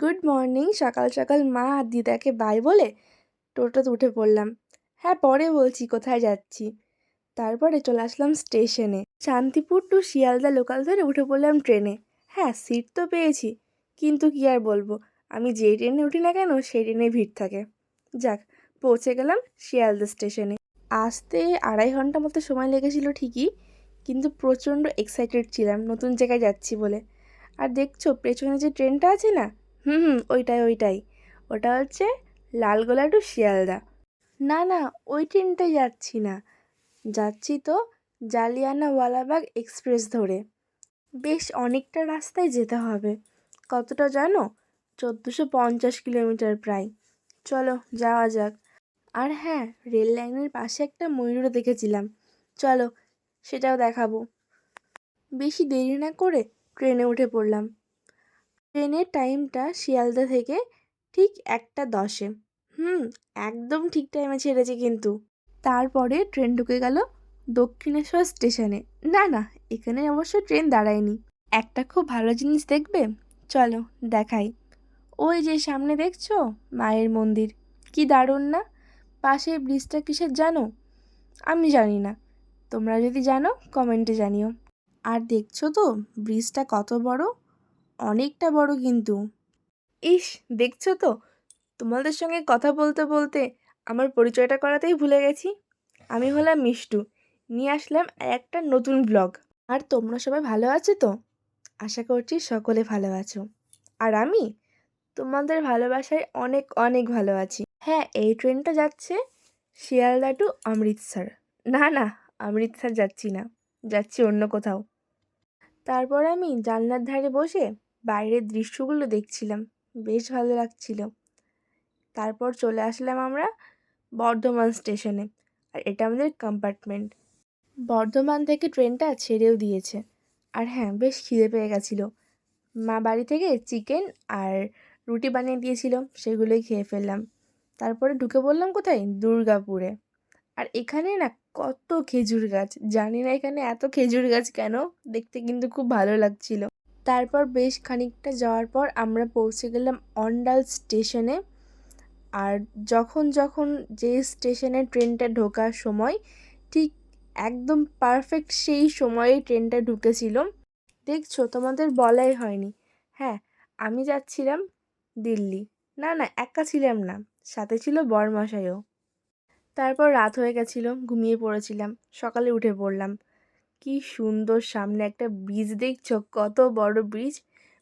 Good morning. সকাল সকাল মা আর দিদাকে বাই বলে টোটোতে উঠে পড়লাম। হ্যাঁ, পরে বলছি কোথায় যাচ্ছি। তারপরে চলে আসলাম স্টেশনে। শান্তিপুর টু শিয়ালদা লোকাল ধরে উঠে পড়লাম ট্রেনে। হ্যাঁ, সিট তো পেয়েছি, কিন্তু কি আর বলবো, আমি যেই ট্রেনে উঠি না কেন সেই ট্রেনে ভিড় থাকে। যাক, পৌঁছে গেলাম শিয়ালদা স্টেশনে। আসতে 2.5 ঘন্টা মতো সময় লেগেছিল ঠিকই, কিন্তু প্রচণ্ড এক্সাইটেড ছিলাম নতুন জায়গায় যাচ্ছি বলে। আর দেখছো পেছনে যে ট্রেনটা আছে না, ওইটাই ওটা হচ্ছে লালগোলা টু শিয়ালদা। না না, ওই ট্রেনটাই যাচ্ছি না, যাচ্ছি তো জালিয়ানওয়ালাবাগ এক্সপ্রেস ধরে। বেশ অনেকটা রাস্তায় যেতে হবে। কতটা জানো? 1450 কিলোমিটার প্রায়। চলো যাওয়া যাক। আর হ্যাঁ, রেল লাইনের পাশে একটা ময়ূরও দেখেছিলাম, চলো সেটাও দেখাবো। বেশি দেরি না করে ট্রেনে উঠে পড়লাম। ট্রেনের টাইমটা শিয়ালদা থেকে ঠিক 1টা 10-এ। একদম ঠিক টাইমে ছেড়েছে কিন্তু। তারপরে ট্রেন ঢুকে গেল দক্ষিণেশ্বর স্টেশনে। না না, এখানে অবশ্য ট্রেন দাঁড়ায়নি। একটা খুব ভালো জিনিস দেখবে, চলো দেখাই। ওই যে সামনে দেখছো মায়ের মন্দির, কি দারুণ না? পাশের ব্রিজটা কিসের জানো? আমি জানি না, তোমরা যদি জানো কমেন্টে জানিও। আর দেখছো তো ব্রিজটা কত বড়, অনেকটা বড় কিন্তু। ইস, দেখছো তো, তোমাদের সঙ্গে কথা বলতে বলতে আমার পরিচয়টা করাতেই ভুলে গেছি। আমি হলাম মিষ্টু, নিয়ে আসলাম একটা নতুন ব্লগ। আর তোমরা সবাই ভালো আছো তো? আশা করছি সকলে ভালো আছো। আর আমি তোমাদের ভালোবাসায় অনেক অনেক ভালো আছি। হ্যাঁ, এই ট্রেনটা যাচ্ছে শিয়ালদা টু অমৃতসর। না না, অমৃতসর যাচ্ছি না, যাচ্ছি অন্য কোথাও। তারপর আমি জানলার ধারে বসে বাইরের দৃশ্যগুলো দেখছিলাম, বেশ ভালো লাগছিল। তারপর চলে আসলাম আমরা বর্ধমান স্টেশনে, আর এটা আমাদের কম্পার্টমেন্ট। বর্ধমান থেকে ট্রেনটা ছেড়েও দিয়েছে। আর হ্যাঁ, বেশ খিদে পেয়ে গেছিলো। মা বাড়ি থেকে চিকেন আর রুটি বানিয়ে দিয়েছিল, সেগুলোই খেয়ে ফেললাম। তারপরে ঢুকে পড়লাম কোথায়, দুর্গাপুরে। আর এখানে না কত খেজুর গাছ, জানি না এখানে এত খেজুর গাছ কেন, দেখতে কিন্তু খুব ভালো লাগছিল। তারপর বেশ খানিকটা যাওয়ার পর আমরা পৌঁছে গেলাম অন্ডাল স্টেশনে। আর যখন যখন যে স্টেশনে ট্রেনটা ঢোকার সময়, ঠিক একদম পারফেক্ট সেই সময়ে ট্রেনটা ঢুকেছিল। দেখছো, তোমাদের বলাই হয়নি। হ্যাঁ, আমি যাচ্ছিলাম দিল্লি। না না, একা ছিলাম না, সাথে ছিল বরমশাইও। তারপর রাত হয়ে গেছিলো, ঘুমিয়ে পড়েছিলাম। সকালে উঠে পড়লাম। কি সুন্দর সামনে একটা ব্রিজ, দেখছো কত বড় ব্রিজ।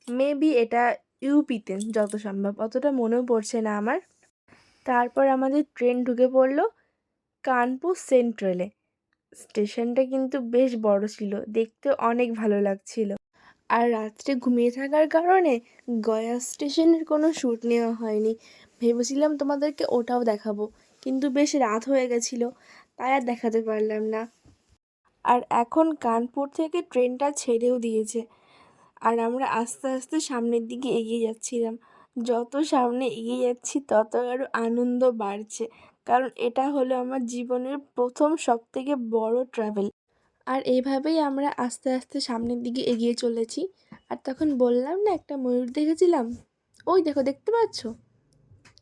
মেবি এটা ইউপিতে যত সম্ভব, অতটা মনেও পড়ছে না আমার। তারপর আমাদের ট্রেন ঢুকে পড়লো কানপুর সেন্ট্রালে। স্টেশনটা কিন্তু বেশ বড় ছিল, দেখতে অনেক ভালো লাগছিল। আর রাত্রে ঘুমিয়ে থাকার কারণে গয়া স্টেশনের কোনো শ্যুট নেওয়া হয়নি। ভেবেছিলাম তোমাদেরকে ওটাও দেখাবো, কিন্তু বেশ রাত হয়ে গেছিলো, তাই আর দেখাতে পারলাম না। আর এখন কানপুর থেকে ট্রেনটা ছেড়েও দিয়েছে, আর আমরা আস্তে আস্তে সামনের দিকে এগিয়ে যাচ্ছিলাম। যত সামনে এগিয়ে যাচ্ছি তত আরও আনন্দ বাড়ছে, কারণ এটা হলো আমার জীবনের প্রথম সবথেকে বড় ট্রাভেল। আর এইভাবেই আমরা আস্তে আস্তে সামনের দিকে এগিয়ে চলেছি। আর তখন বললাম না একটা ময়ূর দেখেছিলাম, ওই দেখো, দেখতে পাচ্ছ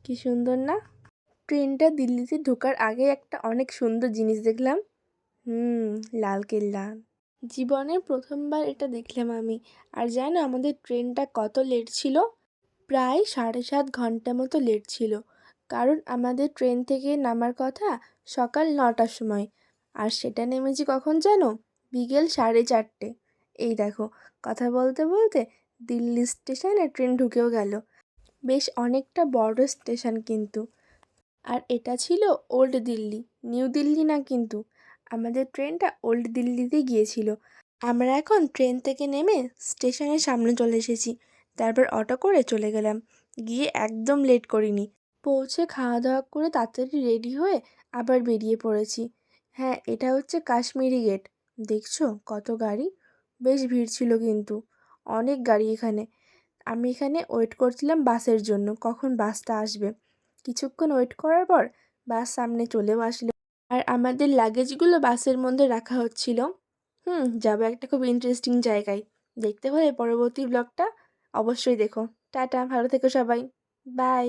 কি সুন্দর না? ট্রেনটা দিল্লিতে ঢোকার আগে একটা অনেক সুন্দর জিনিস দেখলাম। লালকেল্লা। জীবনের প্রথমবার এটা দেখলাম আমি। আর জানো আমাদের ট্রেনটা কত লেট ছিল? প্রায় 7.5 ঘন্টা মতো লেট ছিল, কারণ আমাদের ট্রেন থেকে নামার কথা সকাল 9টার সময়, আর সেটা নেমেছি কখন জানো? বিকেল 4:30। এই দেখো, কথা বলতে বলতে দিল্লি স্টেশনে ট্রেন ঢুকেও গেল। বেশ অনেকটা বড় স্টেশন কিন্তু। আর এটা ছিল ওল্ড দিল্লি, নিউ দিল্লি না কিন্তু। আমাদের ট্রেনটা ওল্ড দিল্লিতে গিয়েছিল। আমরা এখন ট্রেন থেকে নেমে স্টেশনের সামনে চলে এসেছি। তারপর অটো করে চলে গেলাম, গিয়ে একদম লেট করিনি। পৌঁছে খাওয়া দাওয়া করে তাড়াতাড়ি রেডি হয়ে আবার বেরিয়ে পড়েছি। হ্যাঁ, এটা হচ্ছে কাশ্মীরি গেট। দেখছো কত গাড়ি, বেশ ভিড় ছিল কিন্তু, অনেক গাড়ি এখানে। আমি এখানে ওয়েট করছিলাম বাসের জন্য, কখন বাসটা আসবে। কিছুক্ষণ ওয়েট করার পর বাস সামনে চলেও আসলো। আর আমাদের লাগেজগুলো বাসের মধ্যে রাখা হচ্ছিল। যাবো একটা খুব ইন্টারেস্টিং জায়গায়। দেখতে হলে পরবর্তী ব্লগটা অবশ্যই দেখো। টাটা, ভালো থেকো সবাই। বাই।